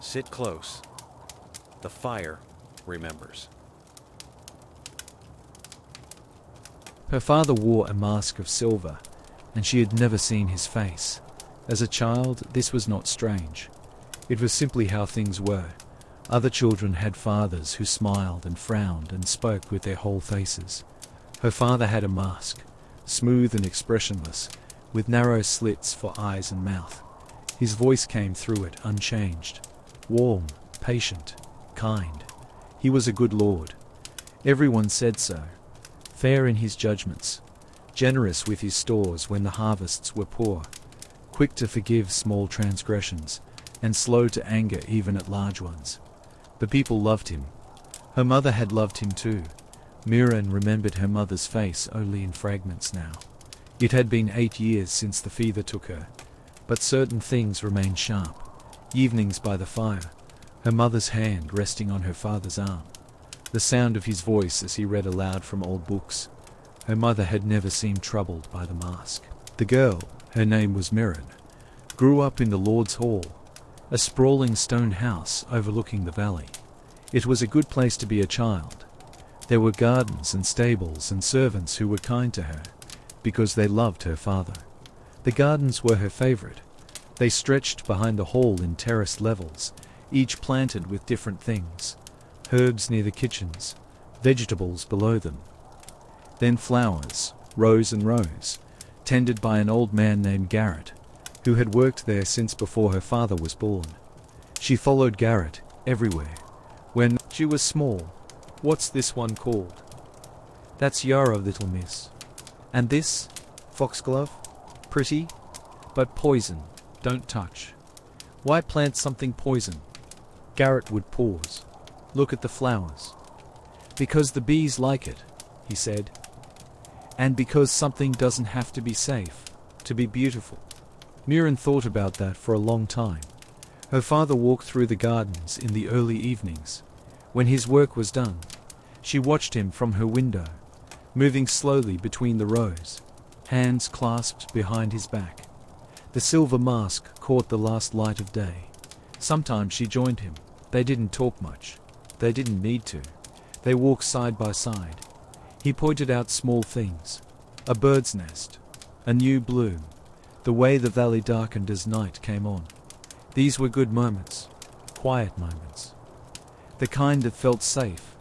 Sit close. The fire remembers. Her father wore a mask of silver, and she had never seen his face. As a child, this was not strange. It was simply how things were. Other children had fathers who smiled and frowned and spoke with their whole faces. Her father had a mask, smooth and expressionless, with narrow slits for eyes and mouth. His voice came through it unchanged, warm, patient, kind. He was a good lord. Everyone said so. Fair in his judgments, generous with his stores when the harvests were poor, quick to forgive small transgressions, and slow to anger even at large ones. The people loved him. Her mother had loved him too. Miran remembered her mother's face only in fragments now. It had been 8 years since the fever took her, but certain things remained sharp. Evenings by the fire, her mother's hand resting on her father's arm, the sound of his voice as he read aloud from old books. Her mother had never seemed troubled by the mask. The girl, her name was Miran, grew up in the Lord's Hall, a sprawling stone house overlooking the valley. It was a good place to be a child. There were gardens and stables and servants who were kind to her, because they loved her father. The gardens were her favorite. They stretched behind the hall in terraced levels, each planted with different things. Herbs near the kitchens, vegetables below them. Then flowers, rows and rows, tended by an old man named Garrett, who had worked there since before her father was born. She followed Garrett everywhere. When she was small, "What's this one called?" "That's Yarrow, little miss." "And this?" "Foxglove. Pretty, but poison. Don't touch." "Why plant something poison?" Garrett would pause. "Look at the flowers." "Because the bees like it," he said. "And because something doesn't have to be safe to be beautiful." Miran thought about that for a long time. Her father walked through the gardens in the early evenings. When his work was done, she watched him from her window, moving slowly between the rows, hands clasped behind his back. The silver mask caught the last light of day. Sometimes she joined him. They didn't talk much. They didn't need to. They walked side by side. He pointed out small things. A bird's nest, a new bloom, the way the valley darkened as night came on. These were good moments, quiet moments. The kind that felt safe,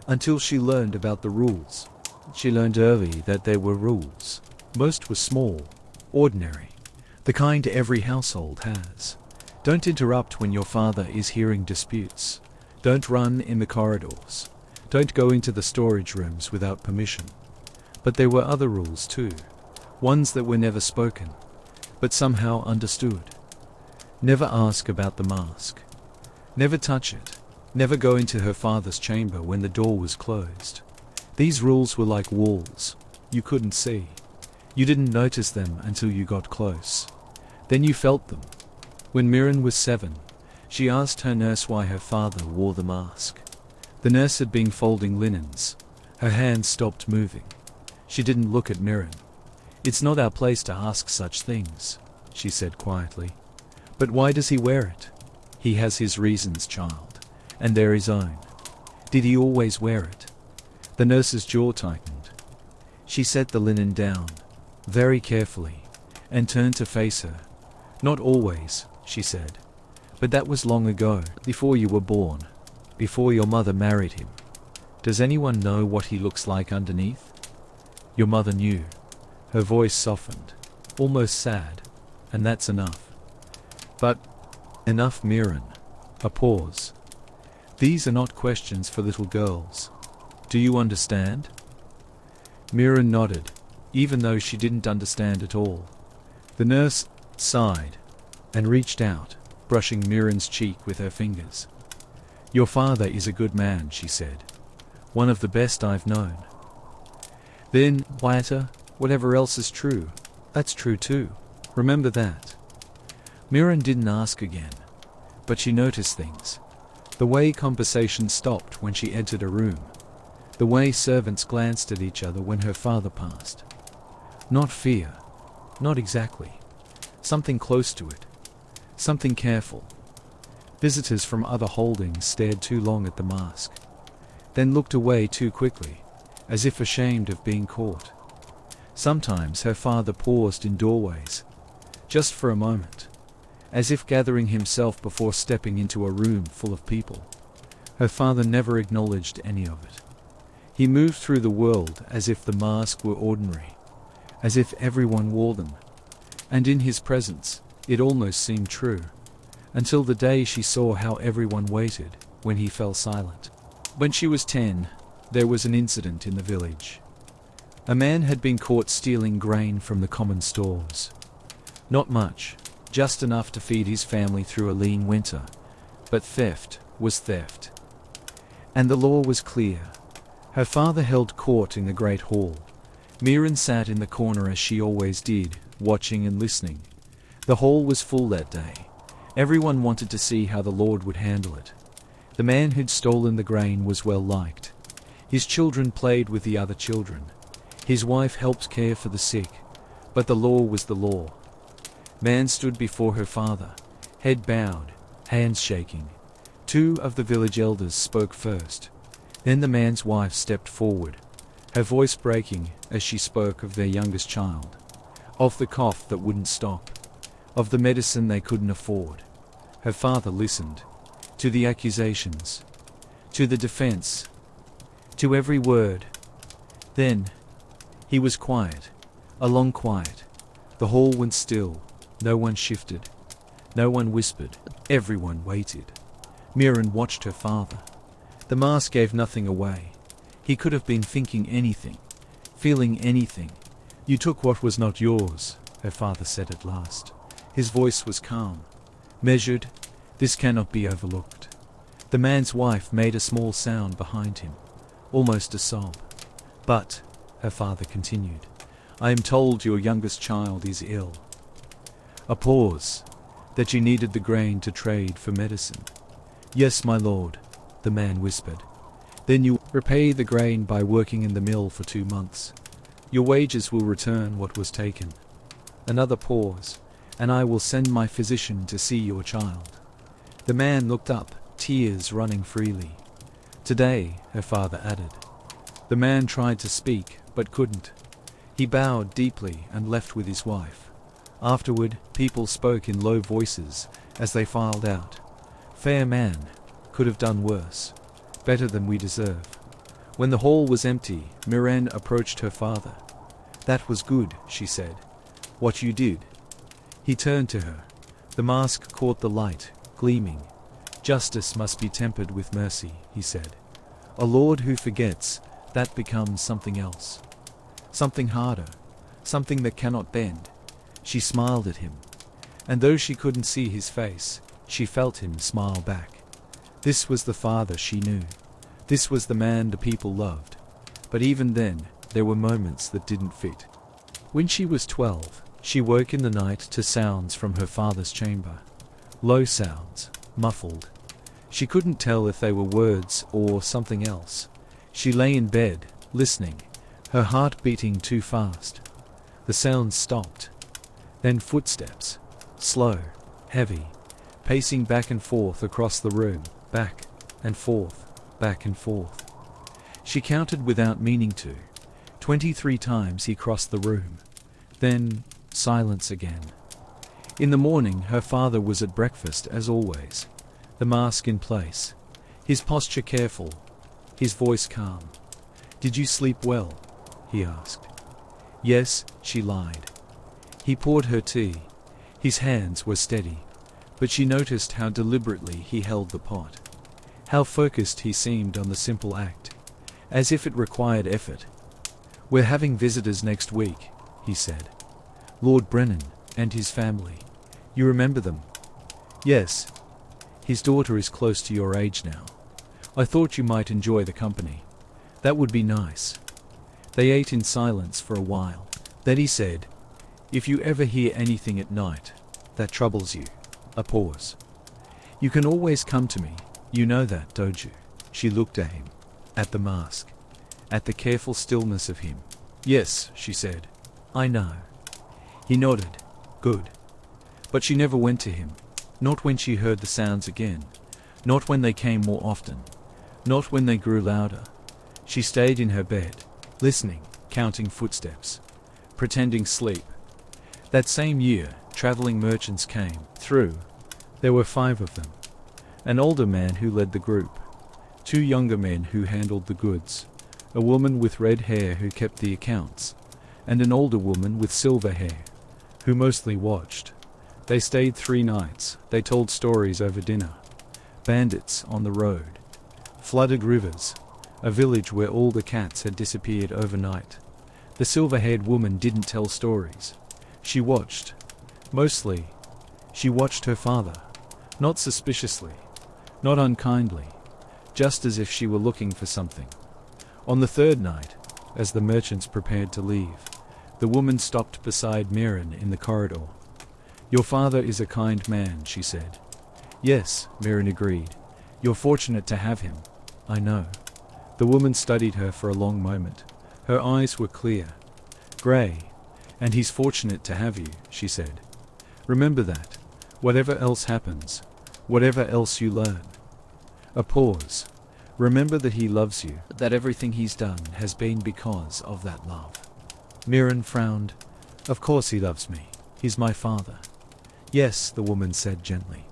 until she learned about the rules. She learned early that there were rules. Most were small, ordinary, the kind every household has. Don't interrupt when your father is hearing disputes. Don't run in the corridors. Don't go into the storage rooms without permission. But there were other rules too, ones that were never spoken, but somehow understood. Never ask about the mask. Never touch it. Never go into her father's chamber when the door was closed. These rules were like walls. You couldn't see. You didn't notice them until you got close. Then you felt them. When Miran was 7, she asked her nurse why her father wore the mask. The nurse had been folding linens. Her hands stopped moving. She didn't look at Miran. "It's not our place to ask such things," she said quietly. "But why does he wear it?" "He has his reasons, child, and they're his own." "Did he always wear it?" The nurse's jaw tightened. She set the linen down, very carefully, and turned to face her. "Not always," she said. "But that was long ago, before you were born, before your mother married him. Does anyone know what he looks like underneath?" "Your mother knew." Her voice softened, almost sad, "and that's enough." "But enough, Miran." A pause. "These are not questions for little girls. Do you understand?" Miran nodded, even though she didn't understand at all. The nurse sighed and reached out, brushing Miran's cheek with her fingers. "Your father is a good man," she said. "One of the best I've known." Then, quieter, "Whatever else is true, that's true too. Remember that." Miran didn't ask again, but she noticed things. The way conversation stopped when she entered a room. The way servants glanced at each other when her father passed. Not fear, not exactly. Something close to it. Something careful. Visitors from other holdings stared too long at the mask, then looked away too quickly, as if ashamed of being caught. Sometimes her father paused in doorways, just for a moment, as if gathering himself before stepping into a room full of people. Her father never acknowledged any of it. He moved through the world as if the mask were ordinary, as if everyone wore them, and in his presence, it almost seemed true, until the day she saw how everyone waited when he fell silent. When she was 10, there was an incident in the village. A man had been caught stealing grain from the common stores. Not much, just enough to feed his family through a lean winter, but theft was theft. And the law was clear. Her father held court in the great hall. Miran sat in the corner as she always did, watching and listening. The hall was full that day. Everyone wanted to see how the Lord would handle it. The man who'd stolen the grain was well liked. His children played with the other children. His wife helped care for the sick, but the law was the law. Man stood before her father, head bowed, hands shaking. 2 of the village elders spoke first. Then the man's wife stepped forward, her voice breaking as she spoke of their youngest child, of the cough that wouldn't stop, of the medicine they couldn't afford. Her father listened, to the accusations, to the defense, to every word. Then, he was quiet, a long quiet. The hall went still, no one shifted, no one whispered, everyone waited. Miran watched her father. The mask gave nothing away. He could have been thinking anything, feeling anything. You took what was not yours, her father said at last. His voice was calm, measured. This cannot be overlooked. The man's wife made a small sound behind him, almost a sob. But, her father continued, I am told your youngest child is ill. A pause, that you needed the grain to trade for medicine. Yes, my lord, the man whispered. Then you repay the grain by working in the mill for 2 months. Your wages will return what was taken. Another pause, and I will send my physician to see your child. The man looked up, tears running freely. Today, her father added. The man tried to speak, but couldn't. He bowed deeply and left with his wife. Afterward, people spoke in low voices as they filed out. Fair man, could have done worse. Better than we deserve. When the hall was empty, Miran approached her father. That was good, she said. What you did. He turned to her. The mask caught the light, gleaming. Justice must be tempered with mercy, he said. A lord who forgets, that becomes something else. Something harder. Something that cannot bend. She smiled at him. And though she couldn't see his face, she felt him smile back. This was the father she knew. This was the man the people loved. But even then, there were moments that didn't fit. When she was 12, she woke in the night to sounds from her father's chamber. Low sounds, muffled. She couldn't tell if they were words or something else. She lay in bed, listening, her heart beating too fast. The sounds stopped. Then footsteps, slow, heavy, pacing back and forth across the room, back and forth, back and forth. She counted without meaning to. 23 times he crossed the room. Then silence again. In the morning, her father was at breakfast as always, the mask in place, his posture careful, his voice calm. Did you sleep well? He asked. Yes, she lied. He poured her tea. His hands were steady, but she noticed how deliberately he held the pot. How focused he seemed on the simple act, as if it required effort. We're having visitors next week, he said. Lord Brennan and his family. You remember them? Yes. His daughter is close to your age now. I thought you might enjoy the company. That would be nice. They ate in silence for a while. Then he said, if you ever hear anything at night that troubles you, a pause. You can always come to me. You know that, don't you? She looked at him, at the mask, at the careful stillness of him. Yes, she said. I know. He nodded. Good. But she never went to him. Not when she heard the sounds again. Not when they came more often. Not when they grew louder. She stayed in her bed, listening, counting footsteps, pretending sleep. That same year, traveling merchants came through. There were 5 of them. An older man who led the group, 2 younger men who handled the goods, a woman with red hair who kept the accounts, and an older woman with silver hair, who mostly watched. They stayed 3 nights. They told stories over dinner. Bandits on the road, flooded rivers, a village where all the cats had disappeared overnight. The silver-haired woman didn't tell stories. She watched. Mostly, she watched her father, not suspiciously, not unkindly, just as if she were looking for something. On the 3rd night, as the merchants prepared to leave, the woman stopped beside Mirren in the corridor. "Your father is a kind man," she said. "Yes," Mirren agreed. "You're fortunate to have him." "I know." The woman studied her for a long moment. Her eyes were clear, grey. "And he's fortunate to have you," she said. "Remember that, whatever else happens, whatever else you learn." A pause. "Remember that he loves you, that everything he's done has been because of that love." Mirren frowned. "Of course he loves me. He's my father." "Yes," the woman said gently.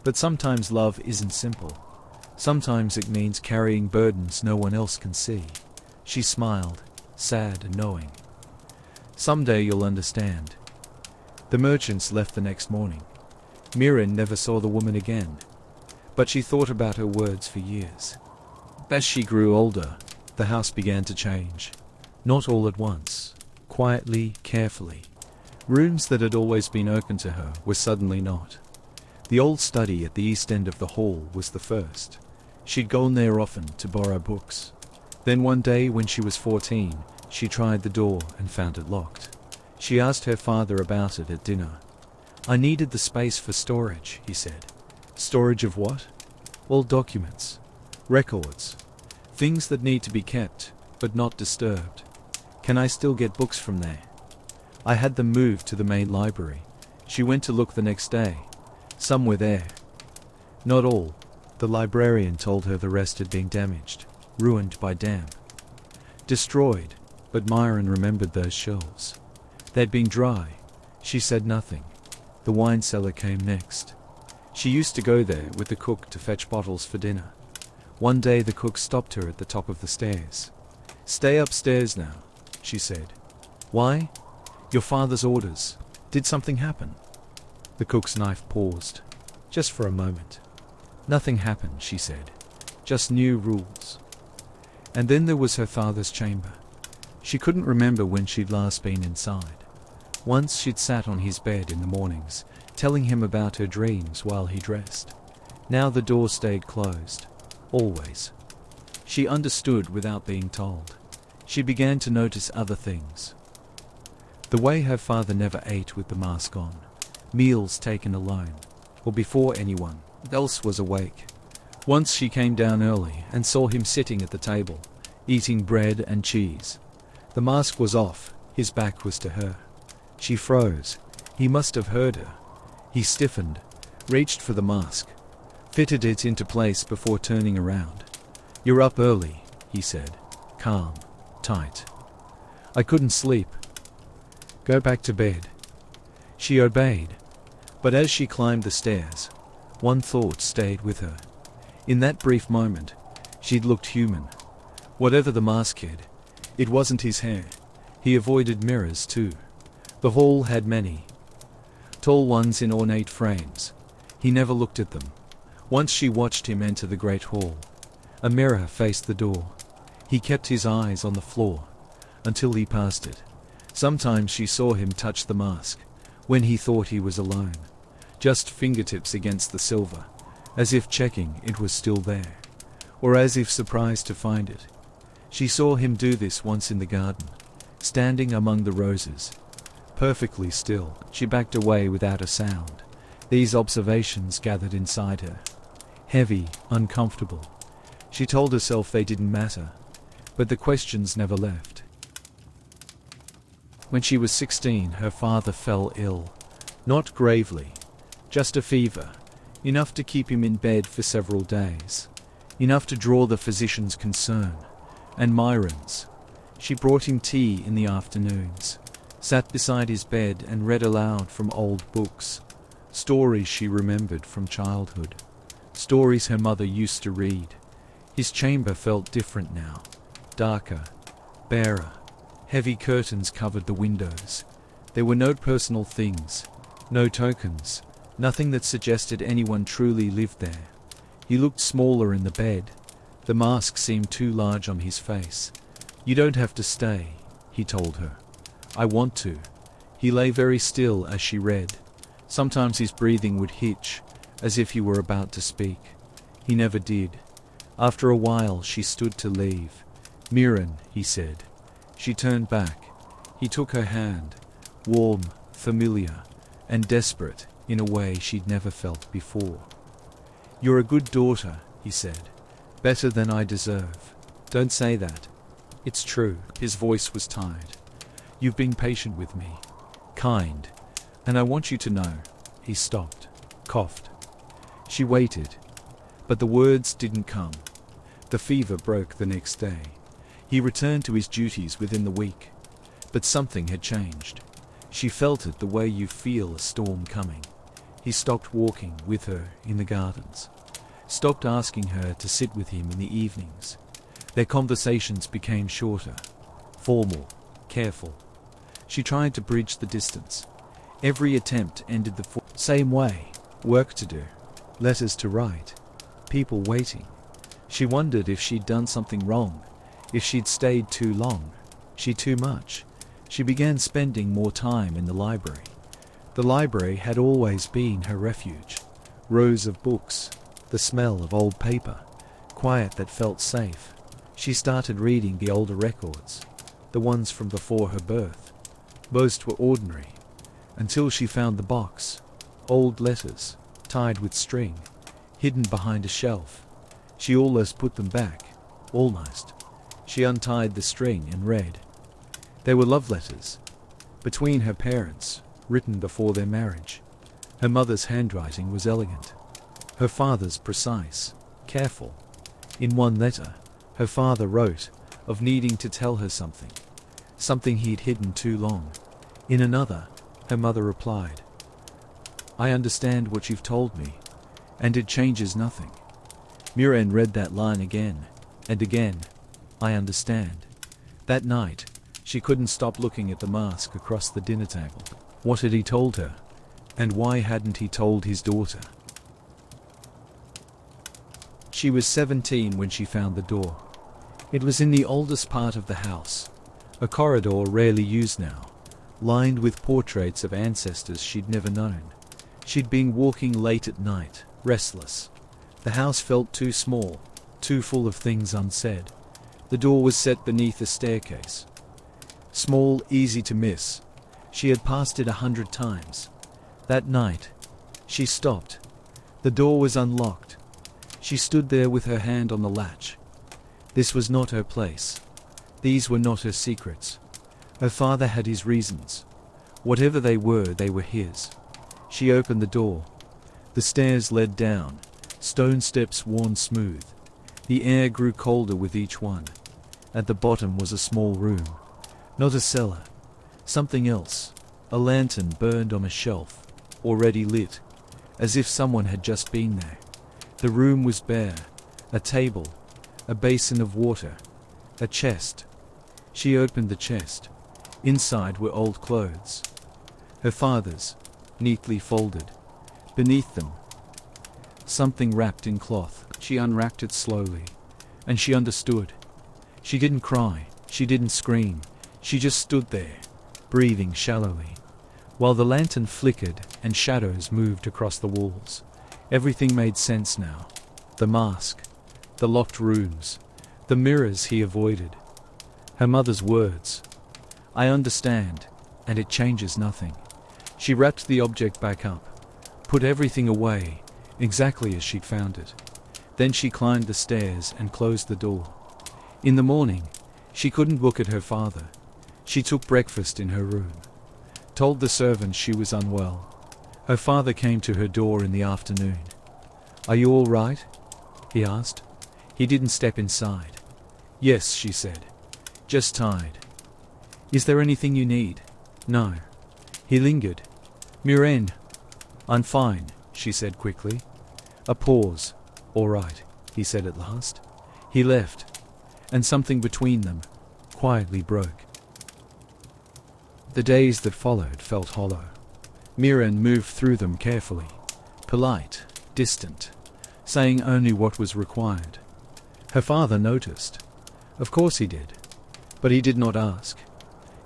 "But sometimes love isn't simple. Sometimes it means carrying burdens no one else can see." She smiled, sad and knowing. "Someday you'll understand." The merchants left the next morning. Mirren never saw the woman again, but she thought about her words for years. As she grew older, the house began to change. Not all at once, quietly, carefully. Rooms that had always been open to her were suddenly not. The old study at the east end of the hall was the first. She'd gone there often to borrow books. Then one day when she was 14, she tried the door and found it locked. She asked her father about it at dinner. "I needed the space for storage," he said. "Storage of what?" "All documents, records, things that need to be kept, but not disturbed. Can I still get books from there?" "I had them moved to the main library." She went to look the next day. Some were there. Not all. The librarian told her the rest had been damaged, ruined by damp. Destroyed, but Myron remembered those shelves. They'd been dry. She said nothing. The wine cellar came next. She used to go there with the cook to fetch bottles for dinner. One day the cook stopped her at the top of the stairs. "Stay upstairs now," she said. "Why?" "Your father's orders. Did something happen?" The cook's knife paused, just for a moment. "Nothing happened," she said. "Just new rules." And then there was her father's chamber. She couldn't remember when she'd last been inside. Once she'd sat on his bed in the mornings, telling him about her dreams while he dressed. Now the door stayed closed. Always. She understood without being told. She began to notice other things. The way her father never ate with the mask on. Meals taken alone, or before anyone else was awake. Once she came down early and saw him sitting at the table, eating bread and cheese. The mask was off, his back was to her. She froze. He must have heard her. He stiffened, reached for the mask, fitted it into place before turning around. "You're up early," he said, calm, tight. "I couldn't sleep." "Go back to bed." She obeyed, but as she climbed the stairs, one thought stayed with her. In that brief moment, she'd looked human. Whatever the mask hid, it wasn't his hair. He avoided mirrors too. The hall had many. Tall ones in ornate frames. He never looked at them. Once she watched him enter the great hall. A mirror faced the door. He kept his eyes on the floor until he passed it. Sometimes she saw him touch the mask when he thought he was alone. Just fingertips against the silver, as if checking it was still there, or as if surprised to find it. She saw him do this once in the garden, standing among the roses. Perfectly still, she backed away without a sound. These observations gathered inside her. Heavy, uncomfortable. She told herself they didn't matter, but the questions never left. When she was 16, her father fell ill. Not gravely, Just a fever, enough to keep him in bed for several days, enough to draw the physician's concern, and Myron's. She brought him tea in the afternoons, sat beside his bed and read aloud from old books, stories she remembered from childhood, stories her mother used to read. His chamber felt different now, darker, barer. Heavy curtains covered the windows. There were no personal things, no tokens, nothing that suggested anyone truly lived there. He looked smaller in the bed. The mask seemed too large on his face. "You don't have to stay," he told her. "I want to." He lay very still as she read. Sometimes his breathing would hitch, as if he were about to speak. He never did. After a while she stood to leave. "Mirren," he said. She turned back. He took her hand, warm, familiar, and desperate in a way she'd never felt before. "You're a good daughter," he said. "Better than I deserve. Don't say that." "It's true." His voice was tired. "You've been patient with me. Kind. And I want you to know." He stopped, coughed. She waited, but the words didn't come. The fever broke the next day. He returned to his duties within the week. But something had changed. She felt it the way you feel a storm coming. He stopped walking with her in the gardens, stopped asking her to sit with him in the evenings. Their conversations became shorter, formal, careful. She tried to bridge the distance. Every attempt ended the same way. Work to do, letters to write, people waiting. She wondered if she'd done something wrong, if she'd stayed too long, too much. She began spending more time in the library. The library had always been her refuge. Rows of books, the smell of old paper, quiet that felt safe. She started reading the older records, the ones from before her birth. Most were ordinary, until she found the box, old letters, tied with string, hidden behind a shelf. She almost put them back, almost. She untied the string and read. They were love letters, between her parents, written before their marriage. Her mother's handwriting was elegant, her father's precise, careful. In one letter, her father wrote of needing to tell her something he'd hidden too long. In another, her mother replied, "I understand what you've told me, and it changes nothing." Mirren read that line again and again. "I understand." That night, she couldn't stop looking at the mask across the dinner table. What had he told her? And why hadn't he told his daughter? She was 17 when she found the door. It was in the oldest part of the house, a corridor rarely used now, lined with portraits of ancestors she'd never known. She'd been walking late at night, restless. The house felt too small, too full of things unsaid. The door was set beneath a staircase. Small, easy to miss. She had passed it 100 times. That night, she stopped. The door was unlocked. She stood there with her hand on the latch. This was not her place. These were not her secrets. Her father had his reasons. Whatever they were his. She opened the door. The stairs led down, stone steps worn smooth. The air grew colder with each one. At the bottom was a small room. Not a cellar. Something else. A lantern burned on a shelf, already lit, as if someone had just been there. The room was bare. A table, a basin of water, a chest. She opened the chest. Inside were old clothes. Her father's, neatly folded. Beneath them, something wrapped in cloth. She unwrapped it slowly, and she understood. She didn't cry. She didn't scream. She just stood there, breathing shallowly, while the lantern flickered and shadows moved across the walls. Everything made sense now. The mask, the locked rooms, the mirrors he avoided. Her mother's words. "I understand, and it changes nothing." She wrapped the object back up, put everything away, exactly as she'd found it. Then she climbed the stairs and closed the door. In the morning, she couldn't look at her father. She took breakfast in her room, told the servant she was unwell. Her father came to her door in the afternoon. "Are you all right?" he asked. He didn't step inside. "Yes," she said. "Just tired." "Is there anything you need?" "No." He lingered. "Miren." "I'm fine," she said quickly. A pause. "All right," he said at last. He left, and something between them quietly broke. The days that followed felt hollow. Miren moved through them carefully, polite, distant, saying only what was required. Her father noticed. Of course he did, but he did not ask.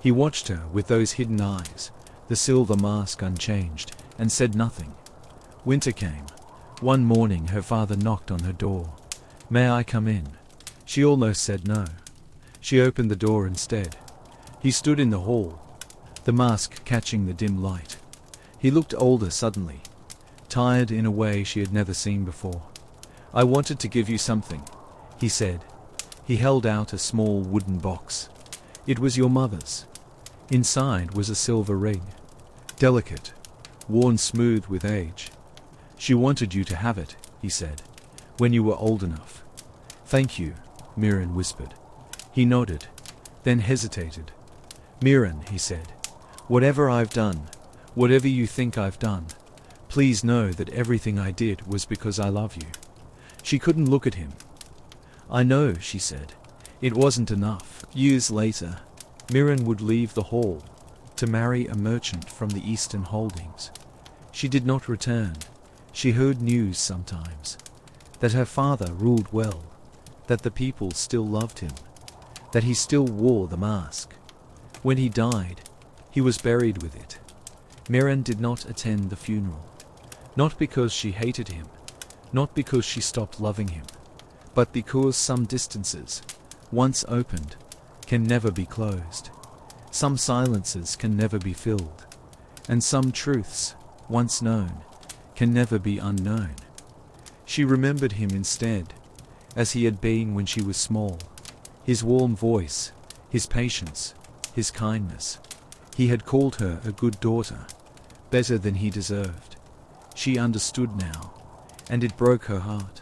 He watched her with those hidden eyes, the silver mask unchanged, and said nothing. Winter came. One morning her father knocked on her door. "May I come in?" She almost said no. She opened the door instead. He stood in the hall, the mask catching the dim light. He looked older suddenly, tired in a way she had never seen before. "I wanted to give you something," he said. He held out a small wooden box. "It was your mother's." Inside was a silver ring, delicate, worn smooth with age. "She wanted you to have it," he said, "when you were old enough." "Thank you," Miren whispered. He nodded, then hesitated. "Miren," he said, "whatever I've done, whatever you think I've done, please know that everything I did was because I love you." She couldn't look at him. "I know," she said. "It wasn't enough." Years later, Miren would leave the hall to marry a merchant from the Eastern Holdings. She did not return. She heard news sometimes, that her father ruled well, that the people still loved him, that he still wore the mask. When he died, he was buried with it. Miren did not attend the funeral, not because she hated him, not because she stopped loving him, but because some distances, once opened, can never be closed. Some silences can never be filled, and some truths, once known, can never be unknown. She remembered him instead, as he had been when she was small. His warm voice, his patience, his kindness. He had called her a good daughter, better than he deserved. She understood now, and it broke her heart.